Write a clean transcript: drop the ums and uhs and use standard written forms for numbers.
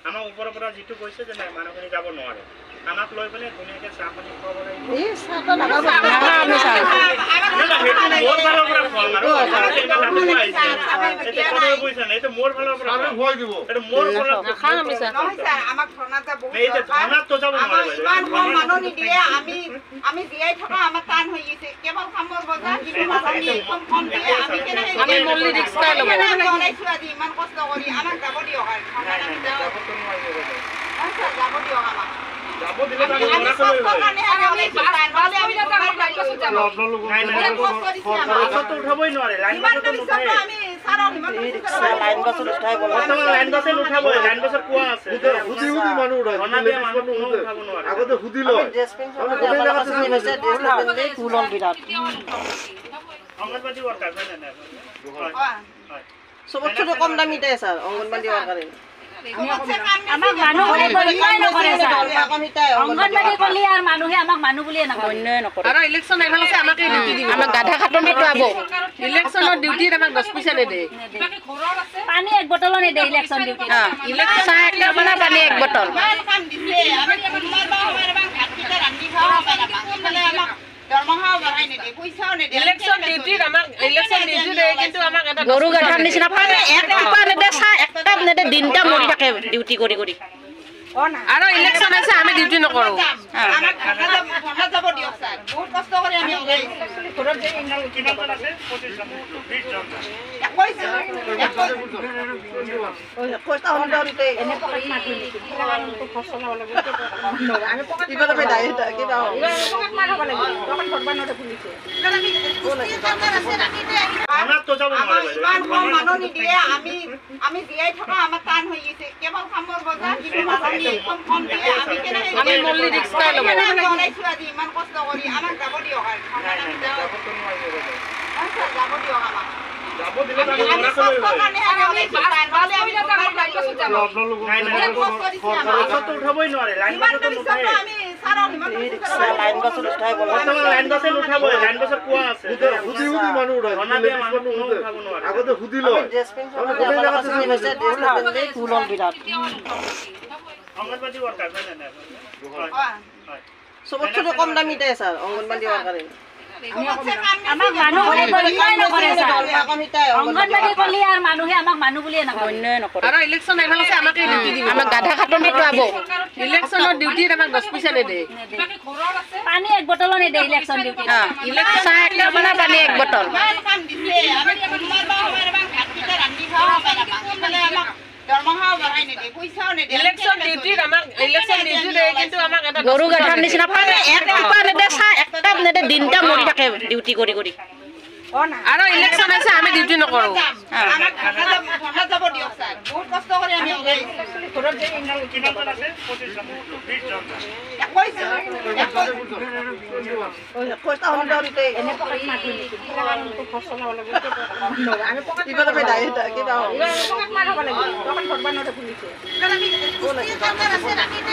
আমাৰ ওপৰৰ পৰা যিটো কৈছে যে নাই মানুহখিনি যাব নোৱাৰে আমাক লৈ পেলাই ধুনীয়াকৈ চাহ পানী খুৱাব লাগিব উঠাবই নোৱাৰে লাইন বাছত কোৱা আছে আগতে সুধি লয় অংগনবাদী ৱৰ্কাৰ সবচে কম দামিতে স্যার অঙ্গনবাড়ি ওয়ার্কারে আমাক মানুহ অঙ্গনবাড়ি কলি আর মানুহে আমাক মানুহ বুলিয়ে নকয় আৰু ইলেকশন আইভাল আছে আমাকে ডিউটি দিব আমাক গাধা খাটন পেটুৱাব ইলেকশনৰ ডিউটিত আমাক 10 পইচা নেদে পানী এক বটল নেদে ইলেকশন ডিউটি ইলেকশন চাহ এক বটল পানী এক বটল কাম দিছে আমি কুমার বা আমার বা ভাত কিটা রান্ধি খাওয়া পারা ইফালে আমাক দৰমহা বঢ়াই নেদে পইচাও নেদে ইলেকশন ডিউটিত আমাক ইলেকশন ডিউটি দেই কিন্তু আমাক এটা গৰু গাধাৰ নিচিনা পানী এক টিপা নেদে চাহ এক কাপ নেদে দিনটা মৰি থাকে ডিউটি কৰি কৰি আৰু ইলেকশন আছে আমি ডিউটি নকৰো আমাক ধৰ্ণা যাব দিয়ক স্যাৰ বহুত কষ্ট কৰি আমি ওলাই ঘৰত যে কিমান আছে 25 জন 20 জন কইতা হল দৰিতে এনে পকেট মাৰি তো ফসল হল আমি পকেট কিবা এটা দাই কিবা পকেট মাৰব লাগিব তখন ধৰবা নতে পুলিছে আমি কুস্তি কাটাৰ আছে ৰাতিতে আমাক তো যাব আমাৰ নোৱাৰে ইমান কম মানুহ নিদিয়ে আমি দিয়াই থকা আমাৰ টান হৈ গৈছে কেৱল কামৰ বজাৰ কিন্তু মানুহ কম দিয়ে আমি কেনেকৈ আমি মল্লি ৰিক্সা ল'ব বনাইছো আজি ইমান কষ্ট কৰি আমাক যাব দিয়ক আৰু যাব দিয়ক আমাক যাব দিলে উঠাবই নোৱাৰে লাইন বাছত কোৱা আছে আগতে সুধি লয় অংগনবাদী ৱৰ্কাৰ সবচে কম দামিতে স্যার অঙ্গনবাড়ি ওয়ার্কারে আমাক মানুহ বুলিয়ে নকয় অঙ্গনবাড়ি কলি আর মানুহে আমাক মানুহ বুলিয়ে নকয় আৰু ইলেকশন আইভাল আছে আমাকে ডিউটি দিব আমাক গাধা খাটন পেটুৱাব ইলেকশনৰ ডিউটিত আমাক 10 পইচা নেদে পানী এক বটল নেদে ইলেকশন ডিউটি ইলেকশন চাহ এক বটল পানী এক বটল কাম দিছে আমি কুমার বা আমার বা ভাত কিটা রান্ধি খাওয়া পারা ইফালে আমাক দৰমহা বঢ়াই নেদে পইচাও নেদে ইলেকশন ডিউটিত আমাক ইলেকশন ডিউটি দেই কিন্তু আমাক এটা গৰু গাধাৰ নিচিনা পানী এক টিপা নেদে চাহ এক কাপ নেদে দিনটা মৰি থাকে ডিউটি কৰি কৰি আৰু ইলেকশন আছে আমি ডিউটি নকৰো আমাক ধৰ্ণা যাব দিয়ক স্যাৰ বহুত কষ্ট কৰি আমি ওলাই ঘৰত যে কিমান আছে 25 জন 20 জন কইতা হল দৰিতে এনে পকেট মাৰি তো ফসল হল আমি পকেট কিবা এটা দাই কিবা পকেট মাৰব লাগিব তখন ধৰবা নতে পুলিছে আমি কুস্তি কাটাৰ আছে ৰাতিতে